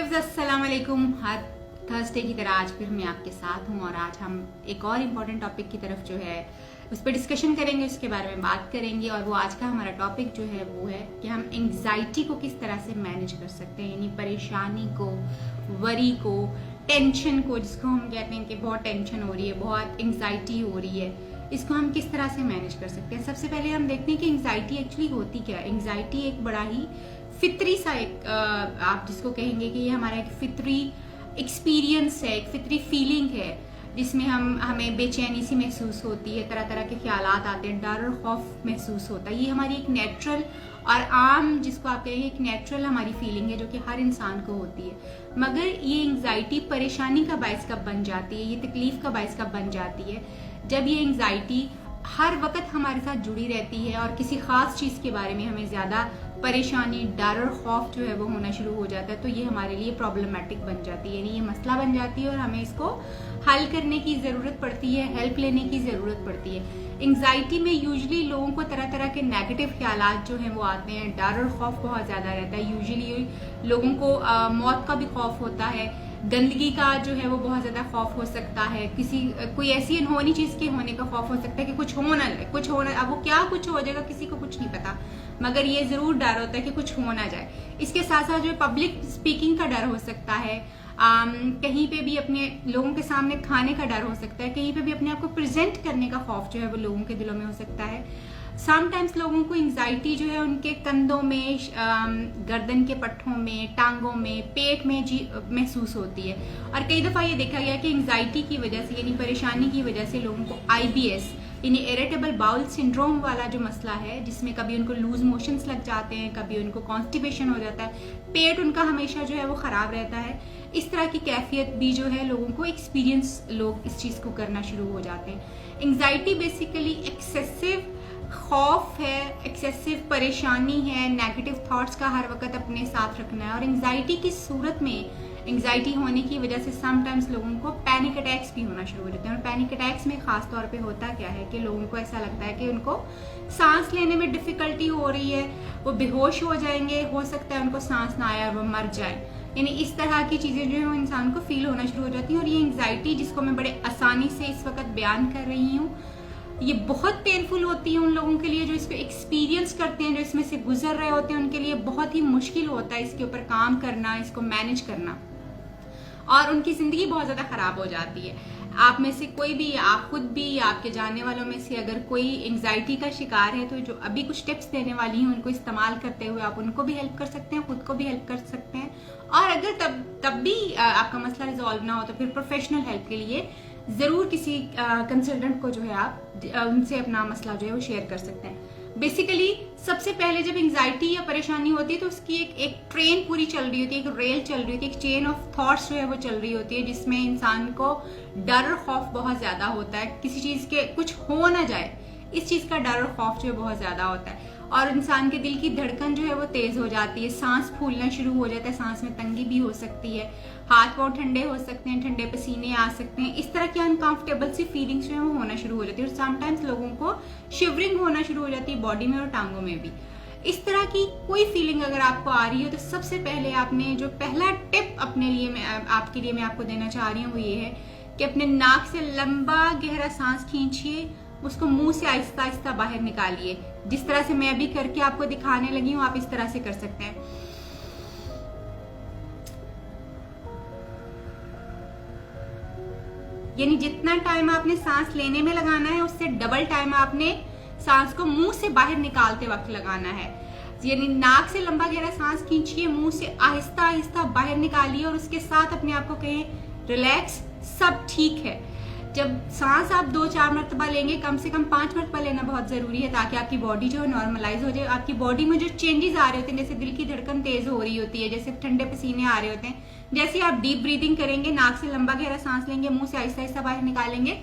Viewers, अस्सलाम वालेकुम। हर Thursday की तरह आज फिर मैं आपके साथ हूँ और आज हम एक और इम्पॉर्टेंट टॉपिक की तरफ जो है उस पर डिस्कशन करेंगे, उसके बारे में बात करेंगे। और वो आज का हमारा टॉपिक जो है वो है कि हम एंग्जाइटी को किस तरह से मैनेज कर सकते हैं, यानी परेशानी को, वरी को, टेंशन को, जिसको हम कहते हैं कि बहुत टेंशन हो रही है, बहुत एंग्जाइटी हो रही है, इसको हम किस तरह से मैनेज कर सकते हैं। सबसे पहले हम देखते हैं कि एंग्जाइटी एक्चुअली होती क्या है। एंग्जाइटी एक बड़ा ही फितरी सा एक आप जिसको कहेंगे कि ये हमारा एक फितरी एक्सपीरियंस है, एक फितरी फीलिंग है, जिसमें हमें बेचैनी सी महसूस होती है, तरह तरह के ख्यालात आते हैं, डर और खौफ महसूस होता है। ये हमारी एक नेचुरल और आम, जिसको आप कहेंगे एक नेचुरल हमारी फीलिंग है, जो कि हर इंसान को होती है। मगर ये एंग्जाइटी परेशानी का बायस कब बन जाती है, ये तकलीफ का बायस कब बन जाती है, जब ये एंग्जाइटी हर वक्त हमारे साथ जुड़ी रहती है और किसी खास चीज़ के बारे में हमें ज़्यादा परेशानी, डर और खौफ जो है वो होना शुरू हो जाता है, तो ये हमारे लिए प्रॉब्लमेटिक बन जाती है, यानी ये मसला बन जाती है और हमें इसको हल करने की ज़रूरत पड़ती है, हेल्प लेने की ज़रूरत पड़ती है। एंग्जाइटी में यूजुअली लोगों को तरह तरह के नेगेटिव ख्यालात जो हैं वो आते हैं, डर और खौफ बहुत ज़्यादा रहता है। यूजुअली लोगों को मौत का भी खौफ होता है, गंदगी का जो है वो बहुत ज्यादा खौफ हो सकता है, कोई ऐसी अनहोनी चीज के होने का खौफ हो सकता है कि कुछ होना, अब वो क्या कुछ हो जाएगा किसी को कुछ नहीं पता, मगर ये जरूर डर होता है कि कुछ हो ना जाए। इसके साथ साथ जो पब्लिक स्पीकिंग का डर हो सकता है, कहीं पे भी अपने लोगों के सामने खाने का डर हो सकता है, कहीं पे भी अपने आप को प्रेजेंट करने का खौफ जो है वो लोगों के दिलों में हो सकता है। समटाइम्स लोगों को एंग्जाइटी जो है उनके कंधों में, गर्दन के पट्टों में, टांगों में, पेट में महसूस होती है। और कई दफ़ा ये देखा गया कि एंग्जाइटी की वजह से, यानी परेशानी की वजह से लोगों को IBS यानी इरिटेबल बाउल सिंड्रोम वाला जो मसला है, जिसमें कभी उनको लूज मोशंस लग जाते हैं, कभी उनको कॉन्स्टिपेशन हो जाता है, पेट उनका हमेशा जो है वो ख़राब रहता है। इस तरह की कैफियत भी जो है लोगों को एक्सपीरियंस, लोग इस चीज़ को करना शुरू हो जाते हैं। एंग्जाइटी बेसिकली एक्सेसिव खौफ है, एक्सेसिव परेशानी है, नेगेटिव थॉट्स का हर वक्त अपने साथ रखना है। और एंग्जाइटी की सूरत में, एंग्जाइटी होने की वजह से समटाइम्स लोगों को पैनिक अटैक्स भी होना शुरू हो जाते हैं। और पैनिक अटैक्स में खास तौर पे होता क्या है कि लोगों को ऐसा लगता है कि उनको सांस लेने में डिफिकल्टी हो रही है, वो बेहोश हो जाएंगे, हो सकता है उनको सांस ना आए और वो मर जाए। यानी इस तरह की चीज़ें जो है वो इंसान को फील होना शुरू हो जाती हैं। और ये एंग्जाइटी, जिसको मैं बड़े आसानी से इस वक्त बयान कर रही हूँ, ये बहुत पेनफुल होती है उन लोगों के लिए जो इसको एक्सपीरियंस करते हैं, जो इसमें से गुजर रहे होते हैं। उनके लिए बहुत ही मुश्किल होता है इसके ऊपर काम करना, इसको मैनेज करना, और उनकी ज़िंदगी बहुत ज़्यादा ख़राब हो जाती है। आप में से कोई भी, आप खुद भी, आपके जानने वालों में से अगर कोई एंग्जाइटी का शिकार है, तो जो अभी कुछ टिप्स देने वाली हूँ उनको इस्तेमाल करते हुए आप उनको भी हेल्प कर सकते हैं, खुद को भी हेल्प कर सकते हैं। और अगर तब भी आपका मसला रिजॉल्व ना हो तो फिर प्रोफेशनल हेल्प के लिए ज़रूर किसी कंसल्टेंट को जो है आप उनसे अपना मसला जो है वो शेयर कर सकते हैं। बेसिकली सबसे पहले जब एंग्जाइटी या परेशानी होती है तो उसकी एक ट्रेन पूरी चल रही होती है, एक रेल चल रही होती है, एक चेन ऑफ थॉट्स जो है वो चल रही होती है, जिसमें इंसान को डर और खौफ बहुत ज़्यादा होता है। किसी चीज़ के कुछ हो ना जाए, इस चीज़ का डर और खौफ जो है बहुत ज़्यादा होता है। और इंसान के दिल की धड़कन जो है वो तेज़ हो जाती है, सांस फूलना शुरू हो जाता है, सांस में तंगी भी हो सकती है, हाथ पाँव ठंडे हो सकते हैं, ठंडे पसीने आ सकते हैं। इस तरह की अनकंफर्टेबल सी फीलिंग्स जो है वो होना शुरू हो जाती है। और समटाइम्स लोगों को शिवरिंग होना शुरू हो जाती है बॉडी में और टांगों में भी। इस तरह की कोई फीलिंग अगर आपको आ रही हो तो सबसे पहले आपने जो पहला टिप अपने लिए आपके लिए मैं आपको देना चाह रही हूँ वो ये है कि अपने नाक से लंबा गहरा सांस खींचिए, उसको मुंह से आहिस्ता आहिस्ता बाहर निकालिए। जिस तरह से मैं अभी करके आपको दिखाने लगी हूँ, आप इस तरह से कर सकते हैं। यानी जितना टाइम आपने सांस लेने में लगाना है उससे डबल टाइम आपने सांस को मुंह से बाहर निकालते वक्त लगाना है। यानी नाक से लंबा गहरा सांस खींचिए, मुंह से आहिस्ता आहिस्ता बाहर निकालिए और उसके साथ अपने आप को कहें रिलैक्स, सब ठीक है। जब सांस आप 2-4 मरतबा लेंगे, कम से कम 5 मरतबा लेना बहुत ज़रूरी है, ताकि आपकी बॉडी जो है नॉर्मलाइज हो जाए। आपकी बॉडी में जो चेंजेस आ रहे होते हैं, जैसे दिल की धड़कन तेज़ हो रही होती है, जैसे ठंडे पसीने आ रहे होते हैं, जैसे आप डीप ब्रीदिंग करेंगे, नाक से लंबा गहरा सांस लेंगे, मुंह से आहिस्ता आहिस्ता बाहर निकालेंगे,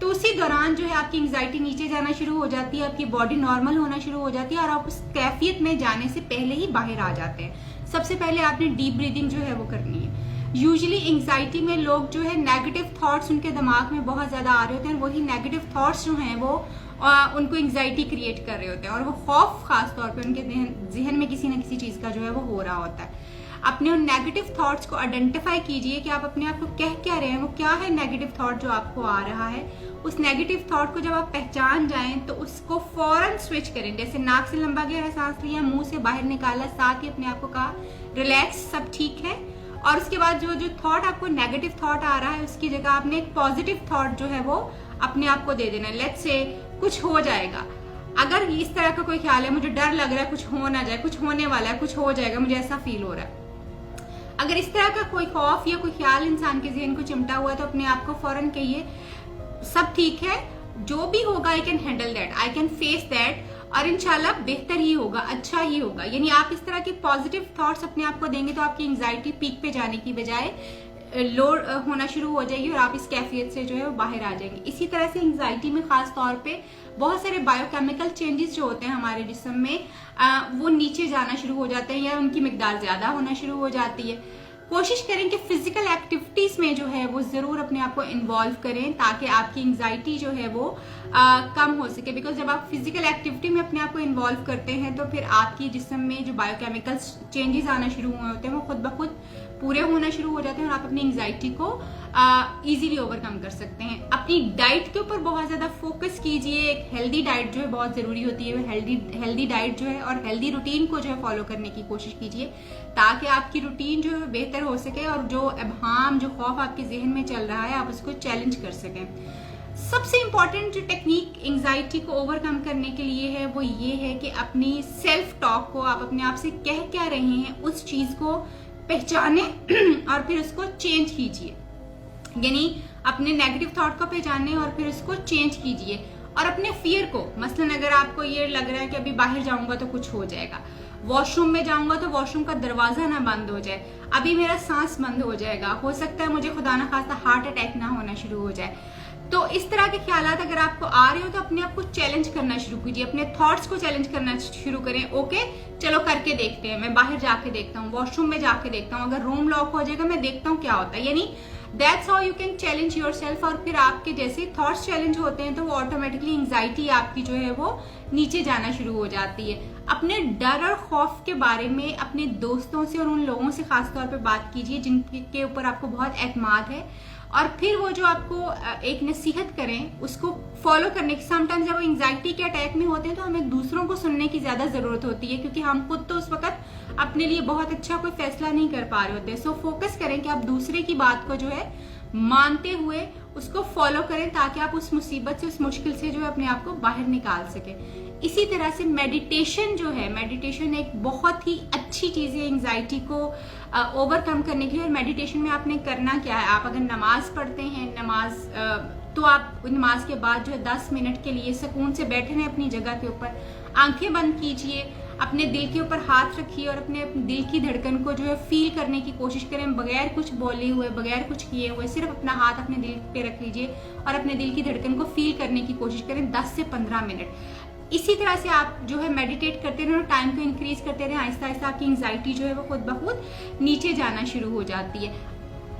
तो उसी दौरान जो है आपकी एंग्जाइटी नीचे जाना शुरू हो जाती है, आपकी बॉडी नॉर्मल होना शुरू हो जाती है और आप उस कैफियत में जाने से पहले ही बाहर आ जाते हैं। सबसे पहले आपने डीप ब्रीदिंग जो है वो करनी है। यूजुअली एंग्जाइटी में लोग जो है नेगेटिव थॉट्स उनके दिमाग में बहुत ज़्यादा आ रहे होते हैं, वही नेगेटिव थॉट्स जो हैं वो उनको एंग्जाइटी क्रिएट कर रहे होते हैं, और वो खौफ खास तौर पे उनके जहन में किसी न किसी चीज़ का जो है वो हो रहा होता है। अपने उन नेगेटिव थॉट्स को आइडेंटिफाई कीजिए कि आप अपने आप को कह क्या रहे हैं, वो क्या है नेगेटिव थॉट जो आपको आ रहा है। उस नेगेटिव थॉट को जब आप पहचान जाएं तो उसको फौरन स्विच करें। जैसे नाक से लंबा गहरा सांस लिया, मुंह से बाहर निकाला, साथ ही अपने आप को कहा रिलैक्स, सब ठीक है। और उसके बाद जो थॉट आपको नेगेटिव थॉट आ रहा है उसकी जगह आपने एक पॉजिटिव थॉट जो है वो अपने आप को दे देना। लेट्स से कुछ हो जाएगा, अगर इस तरह का कोई ख्याल है, मुझे डर लग रहा है कुछ हो ना जाए, कुछ होने वाला है, कुछ हो जाएगा, मुझे ऐसा फील हो रहा है, अगर इस तरह का कोई खौफ या कोई ख्याल इंसान के ज़हन को चिमटा हुआ है तो अपने आप को फौरन कहिए सब ठीक है, जो भी होगा I can handle that, I can face that, और इंशाल्लाह बेहतर ही होगा, अच्छा ही होगा। यानी आप इस तरह के पॉजिटिव थॉट्स अपने आप को देंगे तो आपकी एंजाइटी पीक पे जाने की बजाय लो होना शुरू हो जाएगी और आप इस कैफियत से जो है वो बाहर आ जाएंगे। इसी तरह से एंजाइटी में खास तौर पे बहुत सारे बायोकेमिकल चेंजेस जो होते हैं हमारे जिस्म में वो नीचे जाना शुरू हो जाते हैं या उनकी मिकदार ज्यादा होना शुरू हो जाती है। कोशिश करें कि फिजिकल एक्टिविटीज में जो है वो जरूर अपने आप को इन्वॉल्व करें ताकि आपकी एंजाइटी जो है वो कम हो सके। बिकॉज जब आप फिजिकल एक्टिविटी में अपने आप को इन्वॉल्व करते हैं तो फिर आपकी जिस्म में जो बायोकेमिकल चेंजेस आना शुरू हुए होते हैं वो खुद ब खुद पूरे होना शुरू हो जाते हैं और आप अपनी एंजाइटी को इजीली ओवरकम कर सकते हैं। अपनी डाइट के ऊपर बहुत ज्यादा फोकस कीजिए। एक हेल्दी डाइट जो है बहुत जरूरी होती है, हेल्दी डाइट जो है और हेल्दी रूटीन को जो है फॉलो करने की कोशिश कीजिए ताकि आपकी रूटीन जो है बेहतर हो सके और जो अबहाम जो खौफ आपके जहन में चल रहा है आप उसको चैलेंज कर सकें। सबसे इंपॉर्टेंट जो टेक्निक एंजाइटी को ओवरकम करने के लिए है वो ये है कि अपनी सेल्फ टॉक को, आप अपने आप से कह क्या रहे हैं उस चीज को पहचाने और फिर उसको चेंज कीजिए। यानी अपने नेगेटिव थॉट को पहचाने और फिर उसको चेंज कीजिए। और अपने फियर को, मसलन अगर आपको ये लग रहा है कि अभी बाहर जाऊंगा तो कुछ हो जाएगा, वॉशरूम में जाऊंगा तो वॉशरूम का दरवाजा ना बंद हो जाए, अभी मेरा सांस बंद हो जाएगा, हो सकता है मुझे खुदा ना खास्ता हार्ट अटैक ना होना शुरू हो जाए, तो इस तरह के ख्यालात अगर आपको आ रहे हो तो अपने आप को चैलेंज करना शुरू कीजिए, अपने थॉट्स को चैलेंज करना शुरू करें। ओके चलो करके देखते हैं, मैं बाहर जाके देखता हूँ, वॉशरूम में जाके देखता हूँ, अगर रूम लॉक हो जाएगा मैं देखता हूँ क्या होता है। यानी that's how you can challenge your self. और फिर आपके जैसे थॉट्स चैलेंज होते हैं तो वो ऑटोमेटिकली एंजाइटी आपकी जो है वो नीचे जाना शुरू हो जाती है। अपने डर और खौफ के बारे में अपने दोस्तों से और उन लोगों से खासतौर पे बात कीजिए जिनके ऊपर आपको बहुत एतमाद है, और फिर वो जो आपको एक नसीहत करें उसको फॉलो करने की। समटाइम्स जब एंजाइटी के अटैक में होते हैं तो हमें दूसरों को सुनने की ज्यादा जरूरत होती है क्योंकि हम खुद तो उस वक्त अपने लिए बहुत अच्छा कोई फैसला नहीं कर पा रहे होते। सो फोकस करें कि आप दूसरे की बात को जो है मानते हुए उसको फॉलो करें ताकि आप उस मुसीबत से, उस मुश्किल से जो है अपने आप को बाहर निकाल सके। इसी तरह से मेडिटेशन जो है, मेडिटेशन एक बहुत ही अच्छी चीज है एंजाइटी को ओवरकम करने के लिए। और मेडिटेशन में आपने करना क्या है, आप अगर नमाज पढ़ते हैं, तो आप नमाज के बाद जो है 10 मिनट के लिए सुकून से बैठे रहें अपनी जगह के ऊपर, आंखें बंद कीजिए, अपने दिल के ऊपर हाथ रखिए और अपने दिल की धड़कन को जो है फील करने की कोशिश करें बगैर कुछ बोले हुए, बगैर कुछ किए हुए। सिर्फ अपना हाथ अपने दिल पे रख लीजिए और अपने दिल की धड़कन को फील करने की कोशिश करें 10 से 15 मिनट। इसी तरह से आप जो है मेडिटेट करते रहें और टाइम को इंक्रीज करते रहें, आहिस्ता आहिस्ता आपकी एंजाइटी जो है वो खुद ब खुद नीचे जाना शुरू हो जाती है।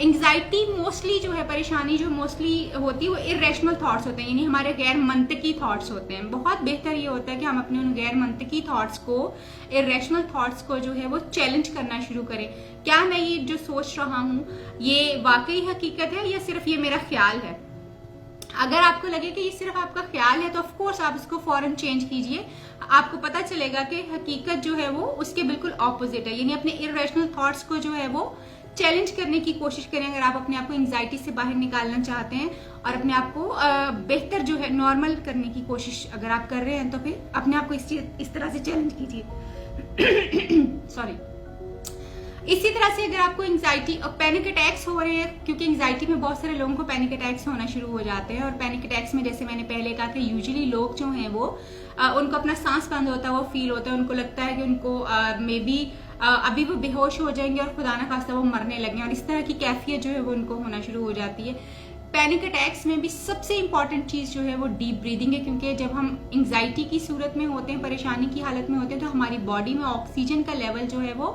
एंजाइटी मोस्टली जो है, परेशानी जो मोस्टली होती है वो इरेशनल थॉट्स होते हैं, यानी हमारे गैर मंतकी थॉट्स होते हैं। बहुत बेहतर ये होता है कि हम अपने उन गैर मंतकी थॉट्स को, इरेशनल थॉट्स को जो है वो चैलेंज करना शुरू करें। क्या मैं ये जो सोच रहा हूँ ये वाकई हकीकत है या सिर्फ ये मेरा ख्याल है? अगर आपको लगे कि ये सिर्फ आपका ख्याल है तो ऑफ कोर्स आप इसको फौरन चेंज कीजिए। आपको पता चलेगा कि हकीकत जो है वो उसके बिल्कुल ऑपोजिट है। यानी अपने इरेशनल थॉट्स को जो है वो चैलेंज करने की कोशिश करें अगर आप अपने आप को एंजाइटी से बाहर निकालना चाहते हैं और अपने आप को बेहतर जो है नॉर्मल करने की कोशिश अगर आप कर रहे हैं तो फिर अपने आप को इस तरह से चैलेंज कीजिए। सॉरी। इसी तरह से अगर आपको एंजाइटी और पैनिक अटैक्स हो रहे हैं, क्योंकि एंजाइटी में बहुत सारे लोगों को पैनिक अटैक्स होना शुरू हो जाते हैं, और पैनिक अटैक्स में जैसे मैंने पहले कहा कि यूजुअली लोग जो हैं वो उनको अपना सांस बंद होता है, वो फील होता है, उनको लगता है कि उनको मे बी अभी वो बेहोश हो जाएंगे और खुदा ना खास्ता वो मरने लगे, और इस तरह की कैफियत जो है वो उनको होना शुरू हो जाती है। पैनिक अटैक्स में भी सबसे इंपॉर्टेंट चीज जो है वो डीप ब्रीदिंग है, क्योंकि जब हम एंजाइटी की सूरत में होते हैं, परेशानी की हालत में होते हैं, तो हमारी बॉडी में ऑक्सीजन का लेवल जो है वो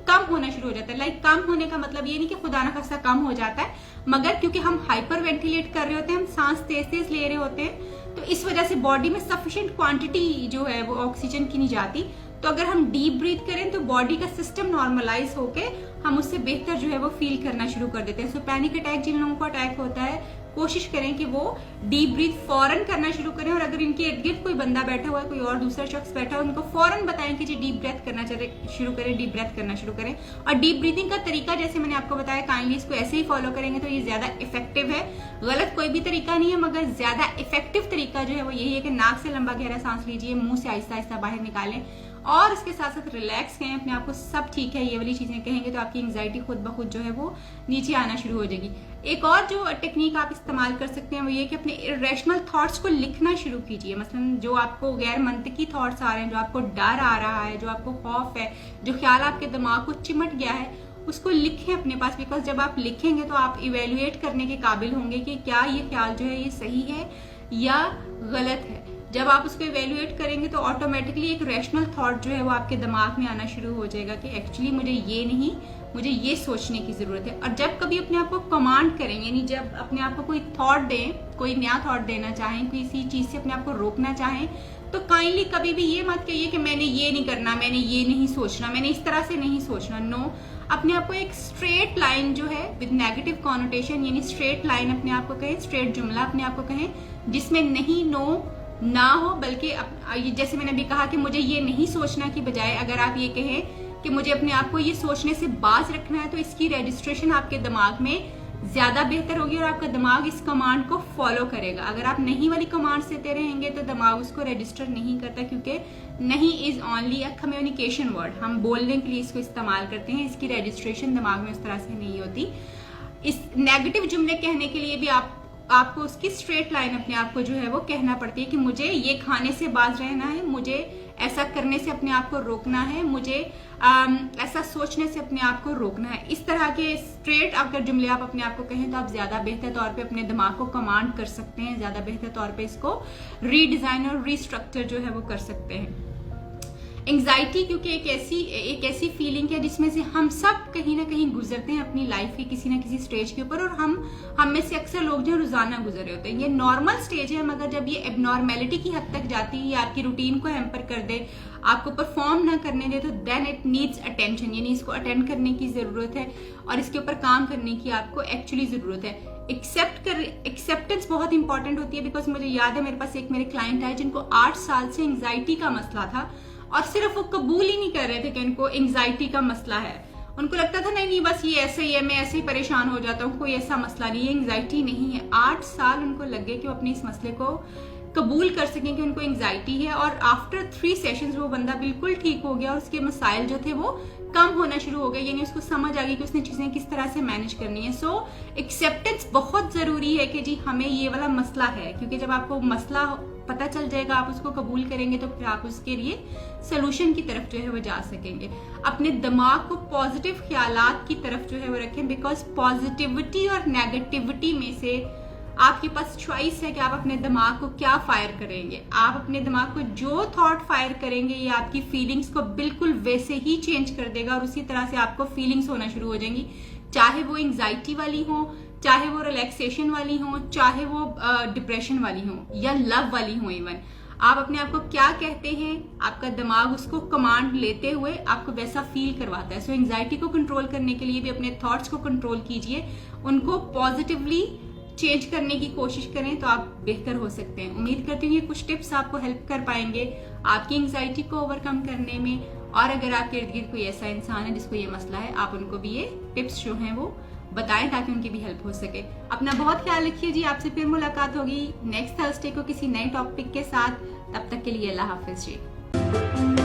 कम होना शुरू हो जाता है। लाइक कम होने का मतलब ये नहीं कि खुदा ना खास्ता कम हो जाता है, मगर क्योंकि हम हाइपर वेंटिलेट कर रहे होते हैं, हम सांस तेज तेज ले रहे होते हैं, तो इस वजह से बॉडी में सफिशिएंट क्वांटिटी जो है वो ऑक्सीजन की नहीं जाती, तो अगर हम डीप ब्रीथ करें तो बॉडी का सिस्टम नॉर्मलाइज होके हम उससे बेहतर जो है वो फील करना शुरू कर देते हैं। सो पैनिक अटैक जिन लोगों को अटैक होता है, कोशिश करें कि वो डीप ब्रीथ फौरन करना शुरू करें, और अगर इनके इर्द गिर्द कोई बंदा बैठा हुआ है, कोई और दूसरा शख्स बैठा हुआ है, उनको फौरन बताएं कि जी डीप ब्रेथ करना शुरू करें, डीप ब्रेथ करना शुरू करें। और डीप ब्रीथिंग का तरीका जैसे मैंने आपको बताया, काइंडली इसको ऐसे ही फॉलो करेंगे तो ये ज्यादा इफेक्टिव है। गलत कोई भी तरीका नहीं है, मगर ज्यादा इफेक्टिव तरीका जो है वो यही है कि नाक से लंबा गहरा सांस लीजिए, मुंह से आहिस्ता आहिस्ता बाहर निकालें, और इसके साथ साथ रिलैक्स करें अपने आप को, सब ठीक है, ये वाली चीजें कहेंगे तो आपकी एंग्जाइटी खुद ब खुद जो है वो नीचे आना शुरू हो जाएगी। एक और जो टेक्निक आप इस्तेमाल कर सकते हैं वो ये कि अपने इरेशनल थॉट्स को लिखना शुरू कीजिए। मसलन जो आपको गैर मंतकी थॉट्स आ रहे हैं, जो आपको डर आ रहा है, जो आपको खौफ है, जो ख्याल आपके दिमाग को चिमट गया है, उसको लिखें अपने पास। बिकॉज जब आप लिखेंगे तो आप इवेल्युएट करने के काबिल होंगे कि क्या ये ख्याल जो है ये सही है या गलत है। जब आप उसको इवेल्युएट करेंगे तो ऑटोमेटिकली एक रैशनल थॉट जो है वो आपके दिमाग में आना शुरू हो जाएगा कि एक्चुअली मुझे ये नहीं, मुझे ये सोचने की जरूरत है। और जब कभी अपने आप को कमांड करें, यानी जब अपने आप को कोई थॉट दें, कोई नया थॉट देना चाहें, किसी चीज से अपने आप को रोकना चाहें, तो काइंडली कभी भी ये मत कहिए कि मैंने ये नहीं करना, मैंने ये नहीं सोचना, मैंने इस तरह से नहीं सोचना। नो, अपने आप को एक स्ट्रेट लाइन जो है विद नेगेटिव कॉनोटेशन, यानी स्ट्रेट लाइन अपने आप को कहें, स्ट्रेट जुमला अपने आप को कहें जिसमें नहीं नो ना हो, बल्कि जैसे मैंने अभी कहा कि मुझे ये नहीं सोचना की बजाय अगर आप ये कहें कि मुझे अपने आप को ये सोचने से बाज रखना है, तो इसकी रजिस्ट्रेशन आपके दिमाग में ज्यादा बेहतर होगी और आपका दिमाग इस कमांड को फॉलो करेगा। अगर आप नहीं वाली कमांड देते रहेंगे तो दिमाग उसको रजिस्टर नहीं करता, क्योंकि नहीं is only a communication word, हम बोलने के लिए इसको इस्तेमाल करते हैं, इसकी रजिस्ट्रेशन दिमाग में उस तरह से नहीं होती। इस नेगेटिव जुमले कहने के लिए भी आपको उसकी स्ट्रेट लाइन अपने आप को जो है वो कहना पड़ती है कि मुझे ये खाने से बाज रहना है, मुझे ऐसा करने से अपने आप को रोकना है, मुझे ऐसा सोचने से अपने आप को रोकना है। इस तरह के स्ट्रेट अगर जुमले आप अपने आप को कहें तो आप ज्यादा बेहतर तौर पे अपने दिमाग को कमांड कर सकते हैं, ज्यादा बेहतर तौर पे इसको रीडिजाइन और रीस्ट्रक्चर जो है वो कर सकते हैं। एंग्जाइटी क्योंकि एक ऐसी फीलिंग है जिसमें से हम सब कहीं ना कहीं गुजरते हैं अपनी लाइफ के किसी ना किसी स्टेज के ऊपर, और हम में से अक्सर लोग जो रोजाना गुजर रहे होते हैं। ये नॉर्मल स्टेज है, मगर जब ये एबनॉर्मेलिटी की हद तक जाती है, आपकी रूटीन को हैम्पर कर दे, आपको परफॉर्म ना करने दे, तो देन इट नीड्स अटेंशन, यानी इसको अटेंड करने की जरूरत है और इसके ऊपर काम करने की आपको एक्चुअली जरूरत है। एक्सेप्टेंस बहुत इंपॉर्टेंट होती है। बिकॉज मुझे याद है मेरे पास एक मेरे क्लाइंट आए जिनको 8 साल से एंग्जाइटी का मसला था, और सिर्फ वो कबूल ही नहीं कर रहे थे कि इनको एंग्जाइटी का मसला है। उनको लगता था नहीं बस ये ऐसे ही है, मैं ऐसे ही परेशान हो जाता हूँ, कोई ऐसा मसला नहीं है, एंग्जाइटी नहीं है। 8 साल उनको लगे कि वो अपने इस मसले को कबूल कर सकें कि उनको एंग्जाइटी है, और आफ्टर 3 सेशंस वो बंदा बिल्कुल ठीक हो गया और उसके मसाइल जो थे वो कम होना शुरू हो गए, यानी उसको समझ आ गई कि उसने चीजें किस तरह से मैनेज करनी है। सो एक्सेप्टेंस बहुत जरूरी है कि जी हमें ये वाला मसला है, क्योंकि जब आपको मसला पता चल जाएगा, आप उसको कबूल करेंगे तो फिर आप उसके लिए सोल्यूशन की तरफ जो है वो जा सकेंगे। अपने दिमाग को पॉजिटिव ख्यालात की तरफ जो है वो रखें, बिकॉज पॉजिटिविटी और नेगेटिविटी में से आपके पास चॉइस है कि आप अपने दिमाग को क्या फायर करेंगे। आप अपने दिमाग को जो थॉट फायर करेंगे ये आपकी फीलिंग्स को बिल्कुल वैसे ही चेंज कर देगा, और उसी तरह से आपको फीलिंग्स होना शुरू हो जाएंगी, चाहे वो एंग्जाइटी वाली हो, चाहे वो रिलैक्सेशन वाली हो, चाहे वो डिप्रेशन वाली हो, या लव वाली हो। इवन आप अपने आप को क्या कहते हैं, आपका दिमाग उसको कमांड लेते हुए आपको वैसा फील करवाता है। सो एंग्जाइटी को कंट्रोल करने के लिए भी अपने थॉट्स को कंट्रोल कीजिए, उनको पॉजिटिवली चेंज करने की कोशिश करें तो आप बेहतर हो सकते हैं। उम्मीद करती हूँ ये कुछ टिप्स आपको हेल्प कर पाएंगे आपकी एंग्जाइटी को ओवरकम करने में। और अगर आपके इर्द गिर्द कोई ऐसा इंसान है जिसको ये मसला है, आप उनको भी ये टिप्स जो हैं वो बताएं ताकि उनकी भी हेल्प हो सके। अपना बहुत ख्याल रखिए जी। आपसे फिर मुलाकात होगी नेक्स्ट थर्सडे को किसी नए टॉपिक के साथ। तब तक के लिए अल्लाह हाफिज जी।